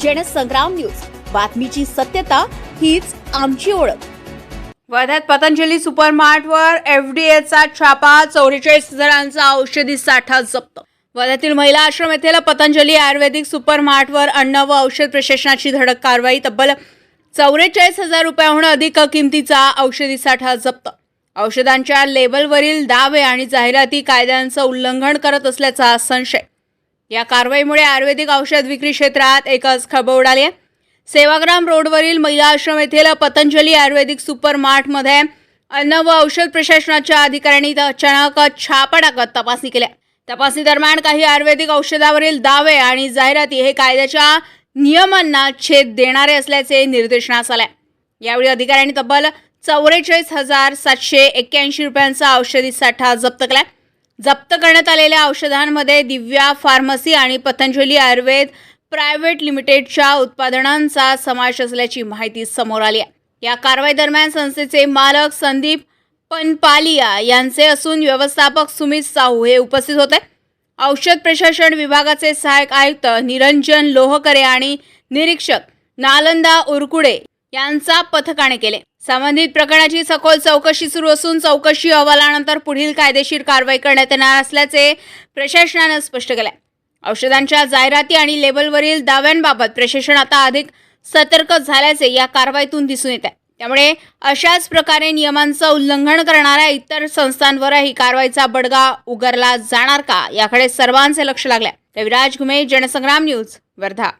Jansangram news, बातमीची सत्यता हीच आमची ओळख। वर्ध्यात पतंजली सुपरमार्टवर एफडीएचा छापा, 44,000चा औषधी साठा जप्त। वर्ध्यातील महिला आश्रम येथील पतंजली आयुर्वेदिक सुपरमार्टवर अन्न व औषध प्रशासनाची धडक कारवाई। तब्बल 44,000 रुपयांहून अधिक किमतीचा औषधी साठा जप्त। औषधांच्या लेबलवरील दावे आणि जाहिराती कायद्यांचं उल्लंघन करत असल्याचा संशय। या कारवाईमुळे आयुर्वेदिक औषध विक्री क्षेत्रात एकच खळबळ उडाली आहे। सेवाग्राम रोडवरील महिला आश्रम येथील पतंजली आयुर्वेदिक सुपरमार्टमध्ये अन्न व औषध प्रशासनाच्या अधिकाऱ्यांनी अचानक छापा टाकत तपासणी केली। तपासणी दरम्यान काही आयुर्वेदिक औषधावरील दावे आणि जाहिराती हे कायद्याच्या नियमांना छेद देणारे असल्याचे निर्देशनास आले। यावेळी अधिकाऱ्यांनी तब्बल 44,781 रुपयांचा औषधी साठा जप्त केला। जप्त करण्यात आलेल्या औषधांमध्ये दिव्या फार्मसी आणि पतंजली आयुर्वेद प्रायव्हेट लिमिटेडच्या उत्पादनांचा समावेश असल्याची माहिती समोर आली आहे। या कारवाई दरम्यान संस्थेचे मालक संदीप पनपालिया यांचे असून व्यवस्थापक सुमित साहू हे उपस्थित होते। औषध प्रशासन विभागाचे सहाय्यक आयुक्त निरंजन लोहकरे आणि निरीक्षक नालंदा उरकुडे यांचा पथकाने केले। संबंधित प्रकरणाची सखोल चौकशी सुरू असून चौकशी अहवालानंतर पुढील कायदेशीर कारवाई करण्यात येणार असल्याचे प्रशासनाने स्पष्ट केले। औषधांच्या जाहिराती आणि लेबलवरील दाव्यांबाबत प्रशासन आता अधिक सतर्क झाल्याचे या कारवाईतून दिसून येते। त्यामुळे अशाच प्रकारे नियमांचं उल्लंघन करणाऱ्या इतर संस्थांवरही कारवाईचा बडगा उगारला जाणार का, याकडे सर्वांचे लक्ष लागले। कविराज घुमे, जनसंग्राम न्यूज, वर्धा।